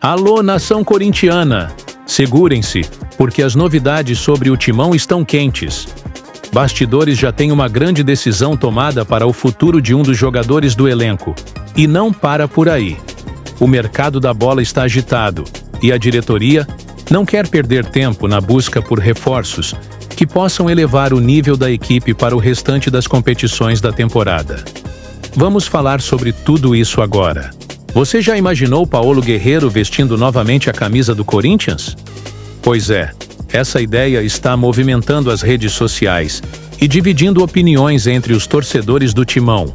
Alô, nação corintiana! Segurem-se, porque as novidades sobre o Timão estão quentes. Bastidores já têm uma grande decisão tomada para o futuro de um dos jogadores do elenco. E não para por aí. O mercado da bola está agitado, e a diretoria não quer perder tempo na busca por reforços que possam elevar o nível da equipe para o restante das competições da temporada. Vamos falar sobre tudo isso agora. Você já imaginou Paulo Guerreiro vestindo novamente a camisa do Corinthians? Pois é, essa ideia está movimentando as redes sociais e dividindo opiniões entre os torcedores do Timão.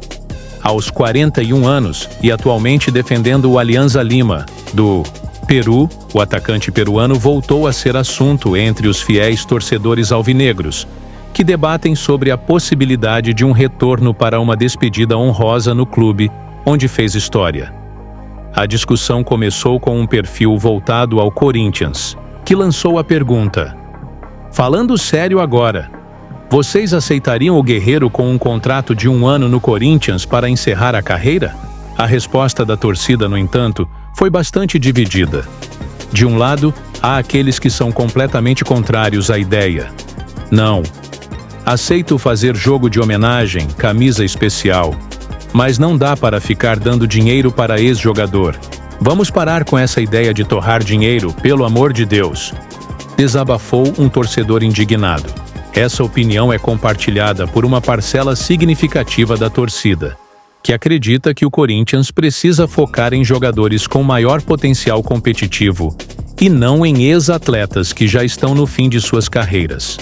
Aos 41 anos e atualmente defendendo o Alianza Lima, do Peru, o atacante peruano voltou a ser assunto entre os fiéis torcedores alvinegros, que debatem sobre a possibilidade de um retorno para uma despedida honrosa no clube, onde fez história. A discussão começou com um perfil voltado ao Corinthians, que lançou a pergunta: falando sério agora, vocês aceitariam o Guerreiro com um contrato de 1 ano no Corinthians para encerrar a carreira? A resposta da torcida, no entanto, foi bastante dividida. De um lado, há aqueles que são completamente contrários à ideia. Não. Aceito fazer jogo de homenagem, camisa especial, mas não dá para ficar dando dinheiro para ex-jogador. Vamos parar com essa ideia de torrar dinheiro, pelo amor de Deus. Desabafou um torcedor indignado. Essa opinião é compartilhada por uma parcela significativa da torcida, que acredita que o Corinthians precisa focar em jogadores com maior potencial competitivo e não em ex-atletas que já estão no fim de suas carreiras.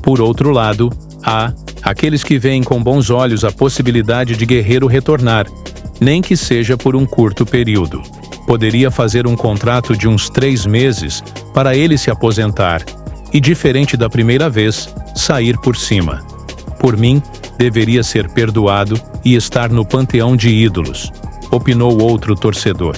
Por outro lado, há aqueles que veem com bons olhos a possibilidade de Guerreiro retornar, nem que seja por um curto período. Poderia fazer um contrato de uns 3 meses para ele se aposentar e, diferente da primeira vez, sair por cima. Por mim, deveria ser perdoado e estar no panteão de ídolos, opinou outro torcedor.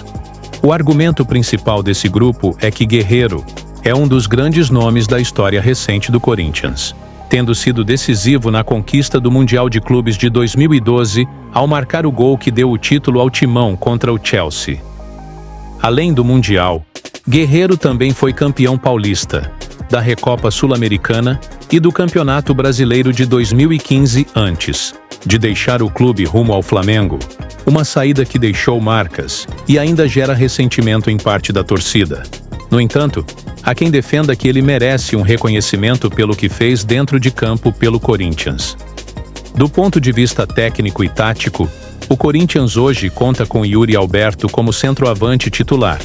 O argumento principal desse grupo é que Guerreiro é um dos grandes nomes da história recente do Corinthians, tendo sido decisivo na conquista do Mundial de Clubes de 2012 ao marcar o gol que deu o título ao Timão contra o Chelsea. Além do Mundial, Guerreiro também foi campeão paulista, da Recopa Sul-Americana e do Campeonato Brasileiro de 2015 antes de deixar o clube rumo ao Flamengo, uma saída que deixou marcas e ainda gera ressentimento em parte da torcida. No entanto, há quem defenda que ele merece um reconhecimento pelo que fez dentro de campo pelo Corinthians. Do ponto de vista técnico e tático, o Corinthians hoje conta com Yuri Alberto como centroavante titular,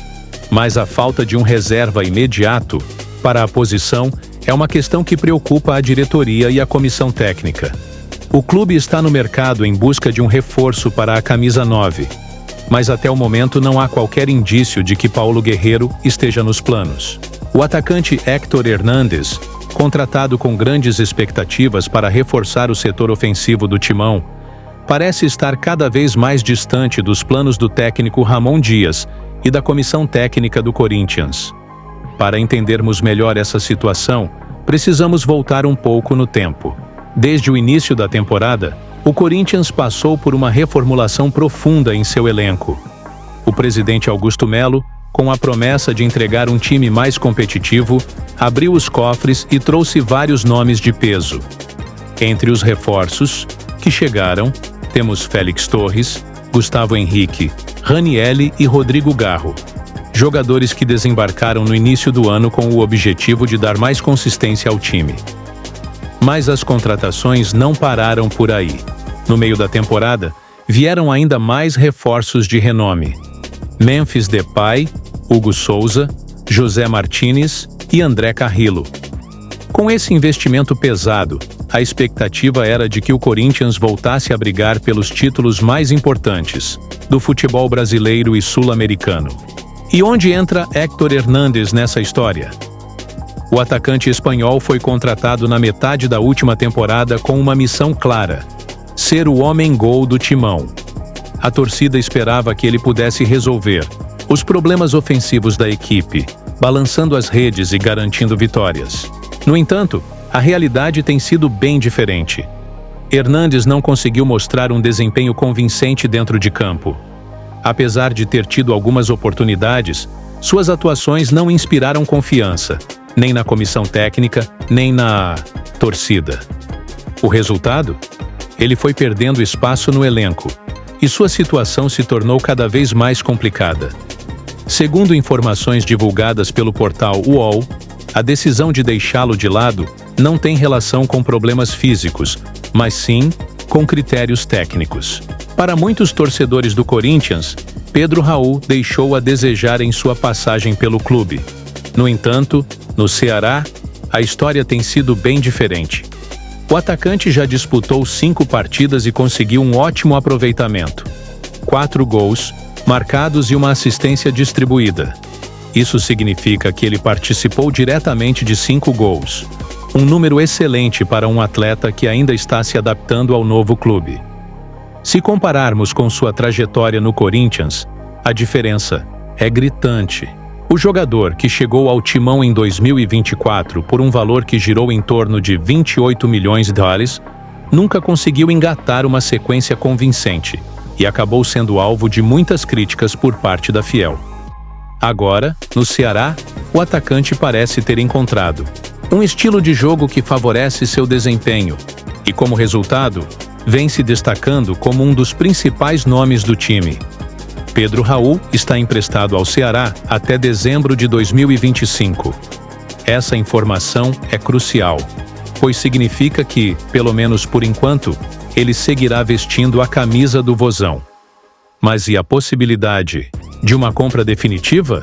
mas a falta de um reserva imediato para a posição é uma questão que preocupa a diretoria e a comissão técnica. O clube está no mercado em busca de um reforço para a camisa 9, mas até o momento não há qualquer indício de que Paulo Guerreiro esteja nos planos. O atacante Héctor Hernández, contratado com grandes expectativas para reforçar o setor ofensivo do Timão, parece estar cada vez mais distante dos planos do técnico Ramon Dias e da comissão técnica do Corinthians. Para entendermos melhor essa situação, precisamos voltar um pouco no tempo. Desde o início da temporada, o Corinthians passou por uma reformulação profunda em seu elenco. O presidente Augusto Melo, com a promessa de entregar um time mais competitivo, abriu os cofres e trouxe vários nomes de peso. Entre os reforços que chegaram, temos Félix Torres, Gustavo Henrique, Ranielli e Rodrigo Garro, jogadores que desembarcaram no início do ano com o objetivo de dar mais consistência ao time. Mas as contratações não pararam por aí. No meio da temporada, vieram ainda mais reforços de renome: Memphis Depay, Hugo Souza, José Martínez e André Carrillo. Com esse investimento pesado, a expectativa era de que o Corinthians voltasse a brigar pelos títulos mais importantes do futebol brasileiro e sul-americano. E onde entra Héctor Hernández nessa história? O atacante espanhol foi contratado na metade da última temporada com uma missão clara: ser o homem-gol do Timão. A torcida esperava que ele pudesse resolver os problemas ofensivos da equipe, balançando as redes e garantindo vitórias. No entanto, a realidade tem sido bem diferente. Hernández não conseguiu mostrar um desempenho convincente dentro de campo. Apesar de ter tido algumas oportunidades, Suas atuações não inspiraram confiança, nem na comissão técnica, nem na torcida. O resultado? Ele foi perdendo espaço no elenco, e sua situação se tornou cada vez mais complicada. Segundo informações divulgadas pelo portal UOL, a decisão de deixá-lo de lado não tem relação com problemas físicos, mas sim com critérios técnicos. Para muitos torcedores do Corinthians, Pedro Raul deixou a desejar em sua passagem pelo clube. No entanto, no Ceará, a história tem sido bem diferente. O atacante já disputou 5 partidas e conseguiu um ótimo aproveitamento. 4 gols marcados e uma assistência distribuída. Isso significa que ele participou diretamente de 5 gols. Um número excelente para um atleta que ainda está se adaptando ao novo clube. Se compararmos com sua trajetória no Corinthians, a diferença é gritante. O jogador, que chegou ao Timão em 2024 por um valor que girou em torno de 28 milhões de dólares, nunca conseguiu engatar uma sequência convincente e acabou sendo alvo de muitas críticas por parte da Fiel. Agora, no Ceará, o atacante parece ter encontrado um estilo de jogo que favorece seu desempenho e, como resultado, vem se destacando como um dos principais nomes do time. Pedro Raul está emprestado ao Ceará até dezembro de 2025. Essa informação é crucial, pois significa que, pelo menos por enquanto, ele seguirá vestindo a camisa do Vozão. Mas e a possibilidade de uma compra definitiva?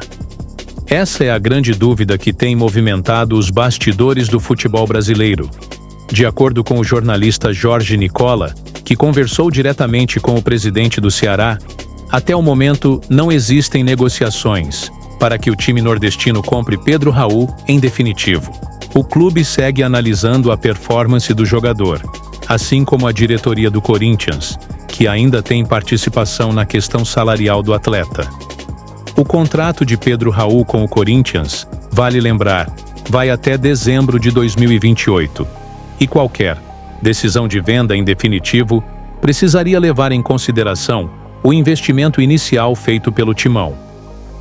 Essa é a grande dúvida que tem movimentado os bastidores do futebol brasileiro. De acordo com o jornalista Jorge Nicola, que conversou diretamente com o presidente do Ceará, até o momento não existem negociações para que o time nordestino compre Pedro Raul em definitivo. O clube segue analisando a performance do jogador, assim como a diretoria do Corinthians, que ainda tem participação na questão salarial do atleta. O contrato de Pedro Raul com o Corinthians, vale lembrar, vai até dezembro de 2028, e qualquer decisão de venda em definitivo precisaria levar em consideração o investimento inicial feito pelo Timão.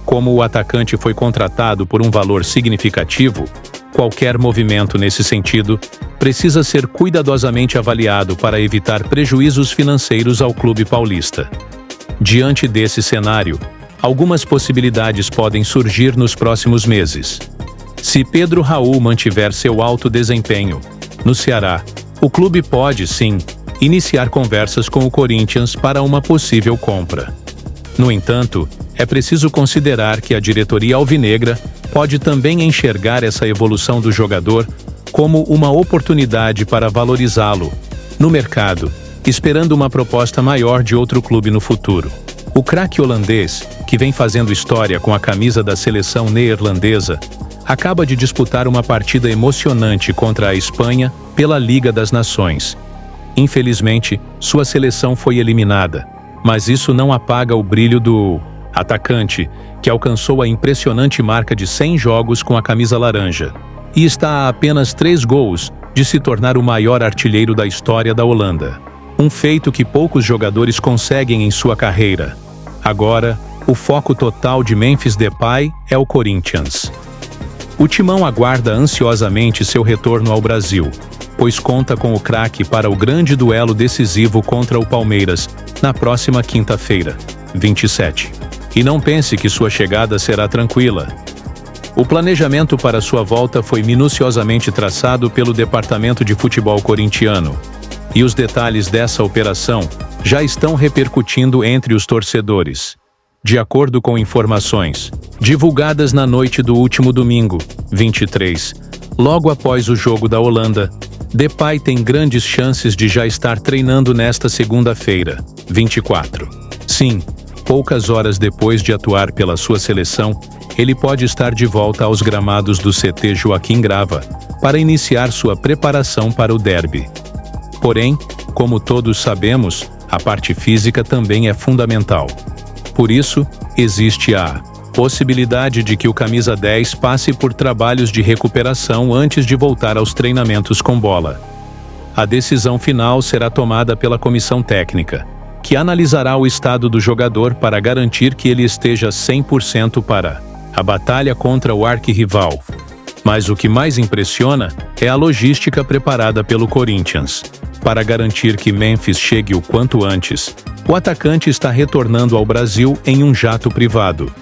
Como o atacante foi contratado por um valor significativo, qualquer movimento nesse sentido precisa ser cuidadosamente avaliado para evitar prejuízos financeiros ao clube paulista. Diante desse cenário, algumas possibilidades podem surgir nos próximos meses. Se Pedro Raul mantiver seu alto desempenho no Ceará, o clube pode, sim, iniciar conversas com o Corinthians para uma possível compra. No entanto, é preciso considerar que a diretoria alvinegra pode também enxergar essa evolução do jogador como uma oportunidade para valorizá-lo no mercado, esperando uma proposta maior de outro clube no futuro. O craque holandês, que vem fazendo história com a camisa da seleção neerlandesa, acaba de disputar uma partida emocionante contra a Espanha pela Liga das Nações. Infelizmente, sua seleção foi eliminada, mas isso não apaga o brilho do atacante, que alcançou a impressionante marca de 100 jogos com a camisa laranja, e está a apenas 3 gols de se tornar o maior artilheiro da história da Holanda. Um feito que poucos jogadores conseguem em sua carreira. Agora, o foco total de Memphis Depay é o Corinthians. O Timão aguarda ansiosamente seu retorno ao Brasil, pois conta com o craque para o grande duelo decisivo contra o Palmeiras, na próxima quinta-feira, 27. E não pense que sua chegada será tranquila. O planejamento para sua volta foi minuciosamente traçado pelo Departamento de Futebol corintiano, e os detalhes dessa operação já estão repercutindo entre os torcedores. De acordo com informações divulgadas na noite do último domingo, 23, logo após o jogo da Holanda, Depay tem grandes chances de já estar treinando nesta segunda-feira, 24. Sim, poucas horas depois de atuar pela sua seleção, ele pode estar de volta aos gramados do CT Joaquim Grava para iniciar sua preparação para o derby. Porém, como todos sabemos, a parte física também é fundamental. Por isso, existe a possibilidade de que o camisa 10 passe por trabalhos de recuperação antes de voltar aos treinamentos com bola. A decisão final será tomada pela comissão técnica, que analisará o estado do jogador para garantir que ele esteja 100% para a batalha contra o arquirrival. Mas o que mais impressiona é a logística preparada pelo Corinthians. Para garantir que Memphis chegue o quanto antes, o atacante está retornando ao Brasil em um jato privado.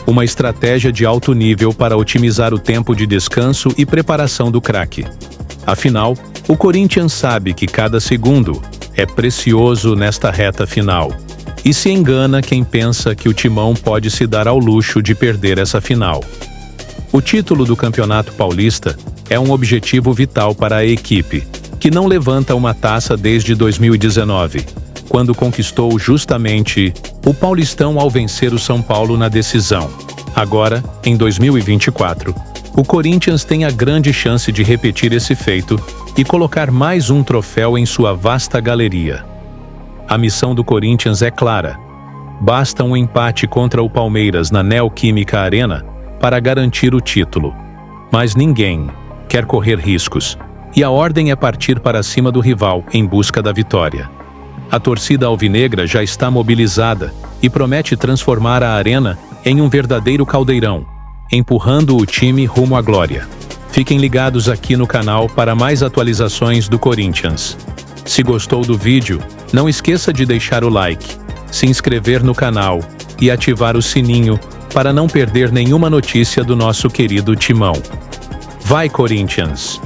Uma estratégia de alto nível para otimizar o tempo de descanso e preparação do craque. Afinal, o Corinthians sabe que cada segundo é precioso nesta reta final. E se engana quem pensa que o Timão pode se dar ao luxo de perder essa final. O título do Campeonato Paulista é um objetivo vital para a equipe, que não levanta uma taça desde 2019, quando conquistou justamente o Paulistão ao vencer o São Paulo na decisão. Agora, em 2024, o Corinthians tem a grande chance de repetir esse feito e colocar mais um troféu em sua vasta galeria. A missão do Corinthians é clara. Basta um empate contra o Palmeiras na Neoquímica Arena para garantir o título. Mas ninguém quer correr riscos, e a ordem é partir para cima do rival em busca da vitória. A torcida alvinegra já está mobilizada e promete transformar a arena em um verdadeiro caldeirão, empurrando o time rumo à glória. Fiquem ligados aqui no canal para mais atualizações do Corinthians. Se gostou do vídeo, não esqueça de deixar o like, se inscrever no canal e ativar o sininho para não perder nenhuma notícia do nosso querido Timão. Vai, Corinthians!